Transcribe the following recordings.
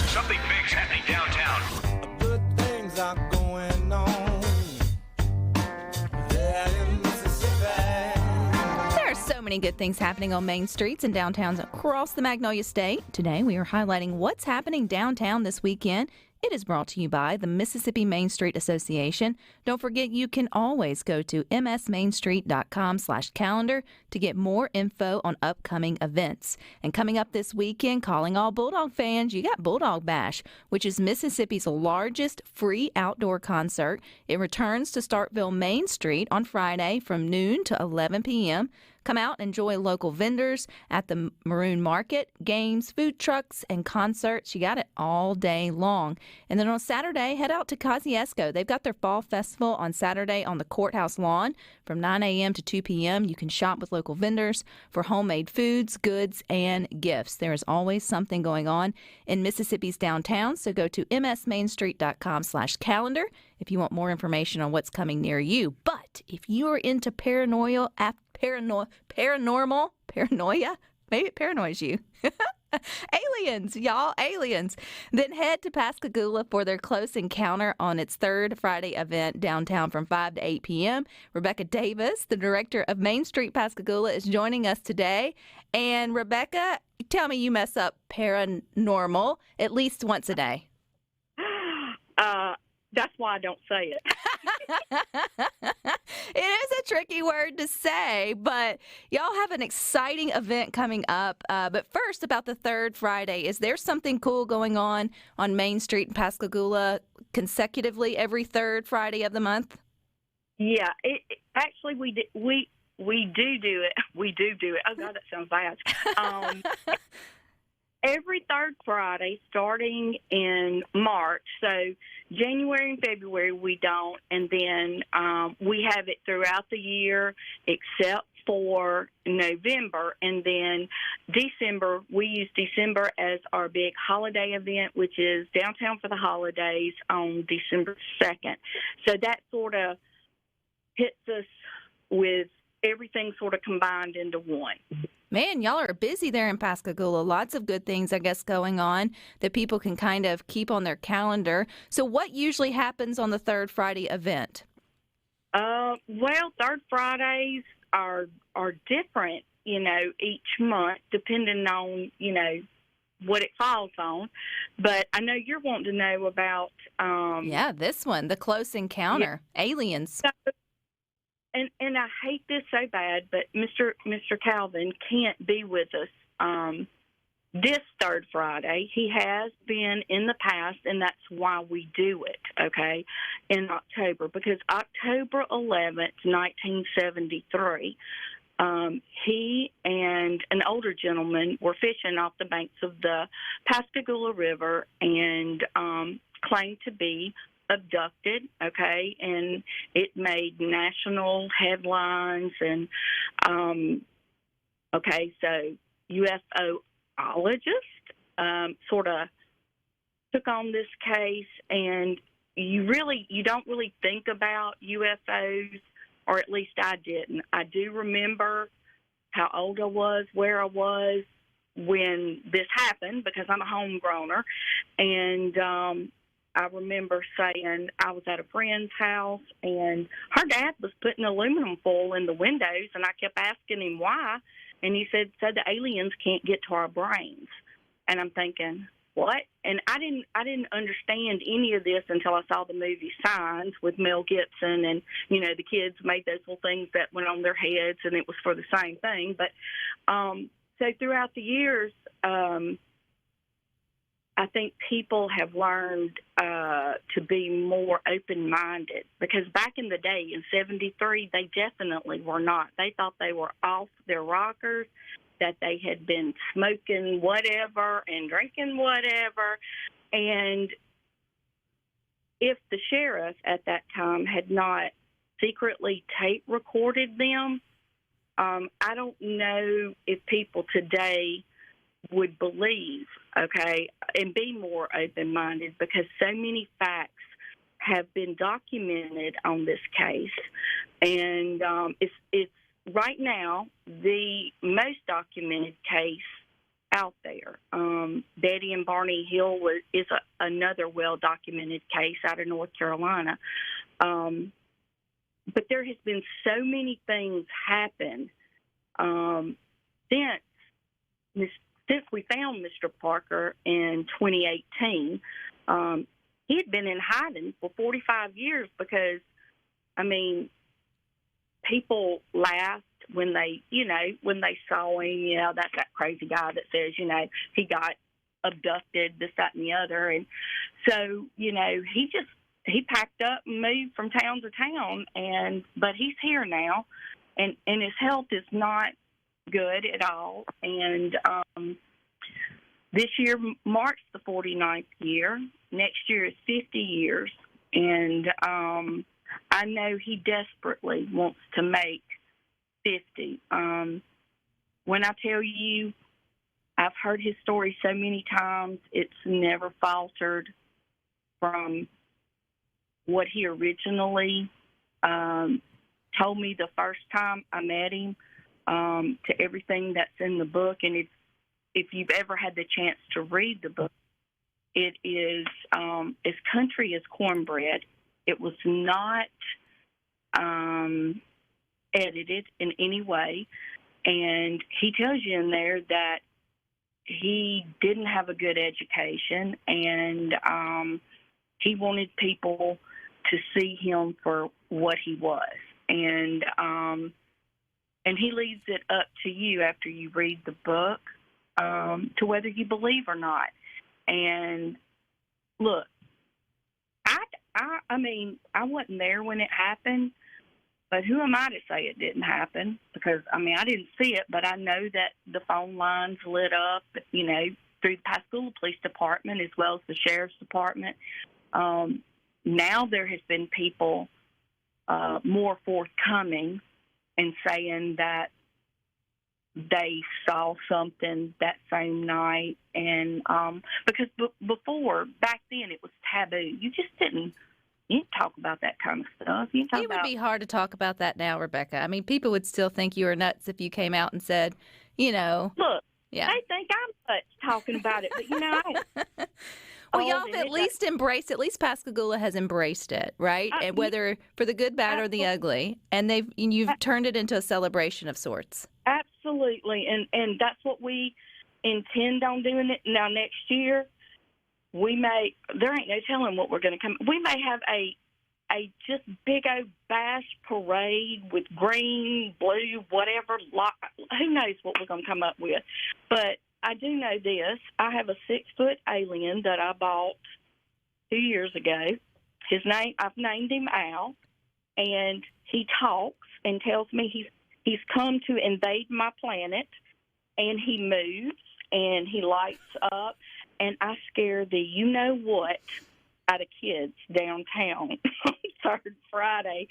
Something big's happening downtown. Good things are going on. Yeah, in Mississippi. There are so many good things happening on main streets and downtowns across the Magnolia State. Today, we are highlighting what's happening downtown this weekend. It is brought to you by the Mississippi Main Street Association. Don't forget, you can always go to msmainstreet.com/calendar to get more info on upcoming events. And coming up this weekend, calling all Bulldog fans, you got Bulldog Bash, which is Mississippi's largest free outdoor concert. It returns to Starkville Main Street on Friday from noon to 11 p.m. Come out and enjoy local vendors at the Maroon Market, games, food trucks, and concerts. You got it all day long. And then on Saturday, head out to Kosciuszko. They've got their fall festival on Saturday on the courthouse lawn from 9 a.m. to 2 p.m. You can shop with local vendors for homemade foods, goods, and gifts. There is always something going on in Mississippi's downtown, so go to msmainstreet.com/calendar if you want more information on what's coming near you. But if you are into paranoia, maybe it paranoias you. Aliens, y'all, aliens. Then head to Pascagoula for their Close Encounter on its third Friday event downtown from 5 to 8 p.m. Rebecca Davis, the director of Main Street Pascagoula, is joining us today. And Rebecca, tell me you mess up paranormal at least once a day. That's why I don't say it. It is a tricky word to say, but y'all have an exciting event coming up. But first, about the third Friday, is there something cool going on Main Street in Pascagoula consecutively every third Friday of the month? Yeah, actually we do it. We do it. Oh God, that sounds bad. Every third Friday, starting in March, so January and February we don't, and then we have it throughout the year except for November, and then December, we use December as our big holiday event, which is Downtown for the Holidays on December 2nd. So that sort of hits us with everything sort of combined into one. Man, y'all are busy there in Pascagoula. Lots of good things, I guess, going on that people can kind of keep on their calendar. So what usually happens on the third Friday event? Well, third Fridays are different, each month, depending on, what it falls on. But I know you're wanting to know about... this one, the Close Encounter, aliens. So, And I hate this so bad, but Mr. Calvin can't be with us this third Friday. He has been in the past, and that's why we do it, okay, in October. Because October 11th, 1973, he and an older gentleman were fishing off the banks of the Pascagoula River and claimed to be abducted, okay, and it made national headlines. And so UFOologists sort of took on this case, and you don't really think about UFOs, or at least I didn't. I do remember how old I was, where I was when this happened, because I'm a homegrowner, and I remember saying I was at a friend's house, and her dad was putting aluminum foil in the windows, and I kept asking him why, and he said, so the aliens can't get to our brains. And I'm thinking, what? And I didn't understand any of this until I saw the movie Signs with Mel Gibson, and, the kids made those little things that went on their heads, and it was for the same thing. But so throughout the years, I think people have learned to be more open-minded, because back in the day, in 73, they definitely were not. They thought they were off their rockers, that they had been smoking whatever and drinking whatever. And if the sheriff at that time had not secretly tape recorded them, I don't know if people today would believe, okay, and be more open-minded, because so many facts have been documented on this case. And it's right now the most documented case out there. Betty and Barney Hill is another well-documented case out of North Carolina. But there has been so many things happen since we found Mr. Parker in 2018. He had been in hiding for 45 years because, I mean, people laughed when they saw him. That's that crazy guy that says, he got abducted, this, that, and the other. And so, he packed up and moved from town to town, but he's here now, and his health is not good at all. And this year marks the 49th year. Next year is 50 years. And I know he desperately wants to make 50. When I tell you, I've heard his story so many times, it's never faltered from what he originally told me the first time I met him, to everything that's in the book. And if you've ever had the chance to read the book, it is as country as cornbread. It was not edited in any way. And he tells you in there that he didn't have a good education, and he wanted people to see him for what he was. And he leaves it up to you after you read the book to whether you believe or not. And look, I mean, I wasn't there when it happened, but who am I to say it didn't happen? Because, I mean, I didn't see it, but I know that the phone lines lit up, through the Pascagoula Police Department as well as the Sheriff's Department. Now there has been people more forthcoming and saying that they saw something that same night. And because before, back then, it was taboo. You didn't talk about that kind of stuff. It would be hard to talk about that now, Rebecca. I mean, people would still think you were nuts if you came out and said, Look, yeah. they think I'm nuts talking about it, but well, y'all have at least embraced, at least Pascagoula has embraced it, right? And whether for the good, bad, or the ugly, and you've turned it into a celebration of sorts. Absolutely, and that's what we intend on doing it. Now, next year, there ain't no telling what we're going to come. We may have a just big old bash parade with green, blue, whatever. Who knows what we're going to come up with. But I do know this. I have a 6-foot alien that I bought 2 years ago. I've named him Al, and he talks and tells me he's come to invade my planet, and he moves, and he lights up, and I scare the you-know-what out of kids downtown on third Friday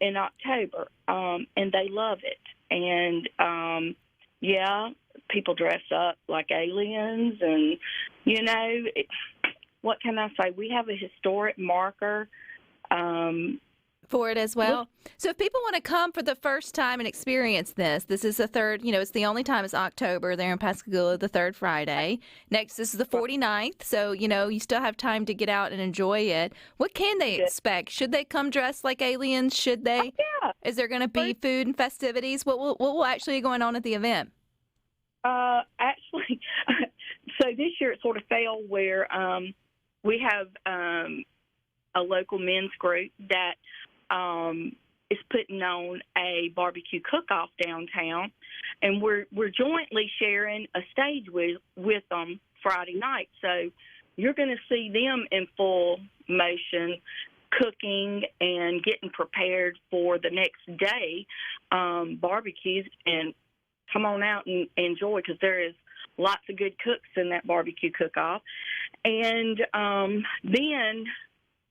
in October, and they love it. And, people dress up like aliens, and, what can I say? We have a historic marker for it as well. So if people want to come for the first time and experience this is the third, it's the only time it's October there in Pascagoula, the third Friday. Next, this is the 49th. So, you still have time to get out and enjoy it. What can they expect? Should they come dressed like aliens? Should they? Yeah. Is there going to be food and festivities? What will actually be going on at the event? Actually, so this year it sort of fell where we have a local men's group that is putting on a barbecue cook-off downtown, and we're jointly sharing a stage with them Friday night. So you're going to see them in full motion, cooking and getting prepared for the next day barbecues. And come on out and enjoy, because there is lots of good cooks in that barbecue cook-off. And then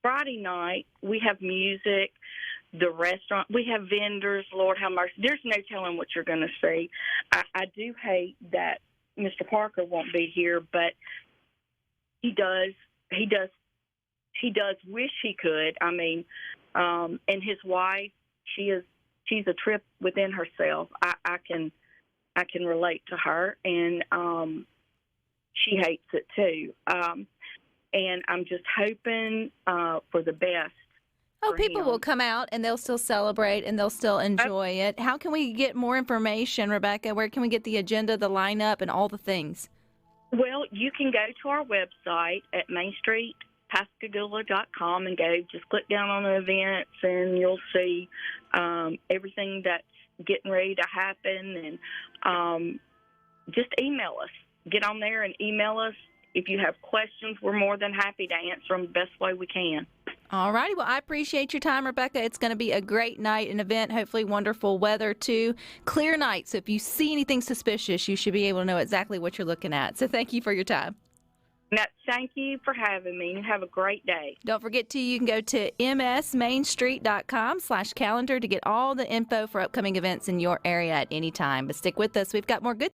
Friday night, we have music, the restaurant. We have vendors, Lord have mercy. There's no telling what you're going to see. I do hate that Mr. Parker won't be here, but he does wish he could. I mean, and his wife, she's a trip within herself. I can I can relate to her, and she hates it too. And I'm just hoping for the best. Oh, people him. will come out and they'll still celebrate and they'll still enjoy it. How can we get more information, Rebecca? Where can we get the agenda, the lineup, and all the things? Well, you can go to our website at mainstreetpascagoula.com and just click down on the events, and you'll see everything that's getting ready to happen. And just email us. Get on there and email us. If you have questions, we're more than happy to answer them the best way we can. All righty. Well, I appreciate your time, Rebecca. It's going to be a great night, an event, hopefully wonderful weather, too. Clear night, so if you see anything suspicious, you should be able to know exactly what you're looking at. So thank you for your time. No, thank you for having me. Have a great day. Don't forget, you can go to msmainstreet.com/calendar to get all the info for upcoming events in your area at any time. But stick with us. We've got more good